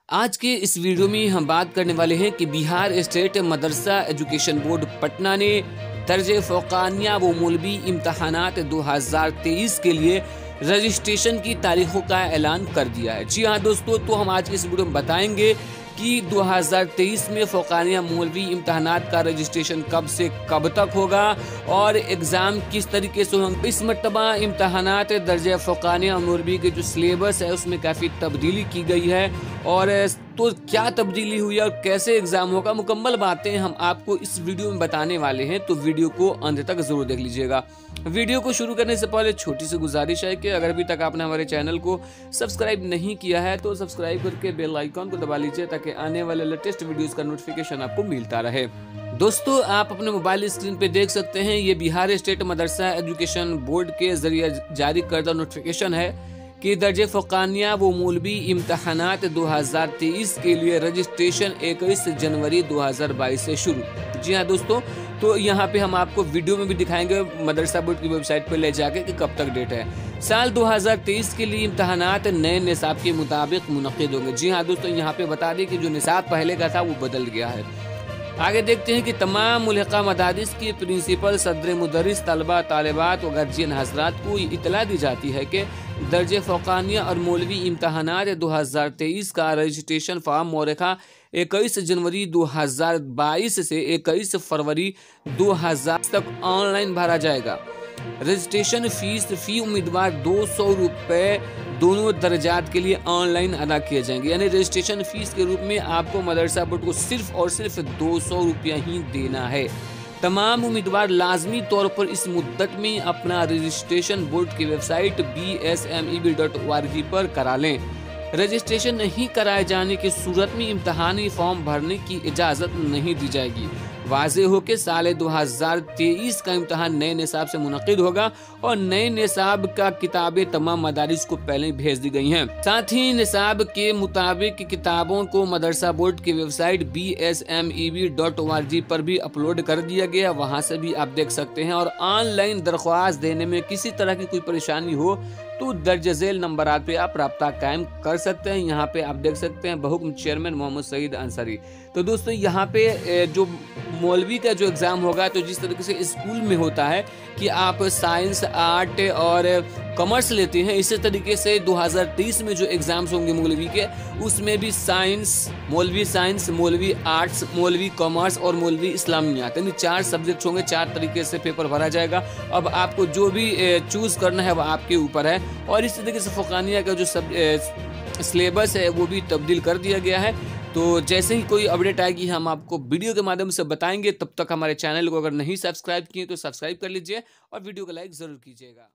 आज के इस वीडियो में हम बात करने वाले हैं कि बिहार स्टेट मदरसा एजुकेशन बोर्ड पटना ने दर्जे फ़ौक़ानिया व मौलवी इम्तहानात 2023 के लिए रजिस्ट्रेशन की तारीखों का ऐलान कर दिया है। जी हाँ दोस्तों, तो हम आज के इस वीडियो में बताएंगे कि 2023 में फ़ौक़ानिया मौलवी इम्तहानात का रजिस्ट्रेशन कब से कब तक होगा और एग्ज़ाम किस तरीके से होंगे। इस मरतबा इम्तहानात दर्जा फ़ौक़ानिया मौलवी के जो सिलेबस है उसमें काफ़ी तब्दीली की गई है और तो क्या तब्दीली हुई है और कैसे एग्ज़ाम होगा, मुकम्मल बातें हम आपको इस वीडियो में बताने वाले हैं। तो वीडियो को अंत तक ज़रूर देख लीजिएगा। वीडियो को शुरू करने से पहले छोटी सी गुजारिश है कि अगर अभी तक आपने हमारे चैनल को सब्सक्राइब नहीं किया है तो सब्सक्राइब करके बेल आइकॉन को दबा लीजिए ताकि आने वाले लेटेस्ट वीडियोस का नोटिफिकेशन आपको मिलता रहे। दोस्तों, आप अपने मोबाइल स्क्रीन पे देख सकते हैं, ये बिहार स्टेट मदरसा एजुकेशन बोर्ड के जरिए जारी करदा नोटिफिकेशन है कि दर्जे फ़ौक़ानिया व मौलवी इम्तहानात 2023 के लिए रजिस्ट्रेशन 21 जनवरी 2022 से शुरू। जी हाँ दोस्तों, तो यहाँ पे हम आपको वीडियो में भी दिखाएंगे मदरसा बोर्ड की वेबसाइट पर ले जाके कि कब तक डेट है। साल 2023 के लिए इम्तहानात नए निसाब के मुताबिक मुनक़िद होंगे। जी हाँ दोस्तों, यहाँ पे बता दें कि जो निसाब पहले का था वो बदल गया है। आगे देखते हैं कि तमाम मुल्हिका मदारिस के प्रिंसिपल, सदर मुदर्रिस, तलबा, तालिबात व गार्जियन हज़रात को इतला दी जाती है कि दर्जे फ़ौक़ानिया और मौलवी इम्तहानात 2023 का रजिस्ट्रेशन फॉर्म मौरखा 21 जनवरी 2022 से 21 फरवरी 2000 तक ऑनलाइन भरा जाएगा। रजिस्ट्रेशन फ़ी उम्मीदवार 200 रुपये दोनों दर्जात के लिए ऑनलाइन अदा किए जाएंगे। यानी रजिस्ट्रेशन फीस के रूप में आपको मदरसा बोर्ड को सिर्फ और सिर्फ 200 रुपया ही देना है। तमाम उम्मीदवार लाजमी तौर पर इस मुद्दत में अपना रजिस्ट्रेशन बोर्ड की वेबसाइट bsmeb.org पर करा लें। रजिस्ट्रेशन नहीं कराए जाने की सूरत में इम्तहानी फॉर्म भरने की इजाज़त नहीं दी जाएगी। वाज़ेह हो के साल 2023 का इम्तहान नए निसाब से मुनक़िद होगा और नए निसाब का किताबें तमाम मदारिस को पहले ही भेज दी गई हैं। साथ ही निसाब के मुताबिक किताबों को मदरसा बोर्ड की वेबसाइट bsmeb.org पर भी अपलोड कर दिया गया, वहां से भी आप देख सकते हैं। और ऑनलाइन दरख्वास्त देने में किसी तरह की कोई परेशानी हो तो दर्ज झेल नंबरात पे आप रब्ता कायम कर सकते हैं। यहाँ पे आप देख सकते हैं बहुक्म चेयरमैन मोहम्मद सईद अंसारी। तो दोस्तों, यहाँ पे जो मौलवी का जो एग्ज़ाम होगा तो जिस तरीके से स्कूल में होता है कि आप साइंस, आर्ट और कॉमर्स लेते हैं, इसी तरीके से 2023 में जो एग्ज़ाम्स होंगे मौलवी के, उसमें भी साइंस, मौलवी आर्ट्स, मौलवी कॉमर्स और मौलवी इस्लामियात, यानी 4 सब्जेक्ट होंगे। 4 तरीके से पेपर भरा जाएगा। अब आपको जो भी चूज़ करना है वह आपके ऊपर है। और इस तरीके से फ़ौक़ानिया का जो सिलेबस है वो भी तब्दील कर दिया गया है। तो जैसे ही कोई अपडेट आएगी हम आपको वीडियो के माध्यम से बताएंगे। तब तक हमारे चैनल को अगर नहीं सब्सक्राइब किए तो सब्सक्राइब कर लीजिए और वीडियो को लाइक ज़रूर कीजिएगा।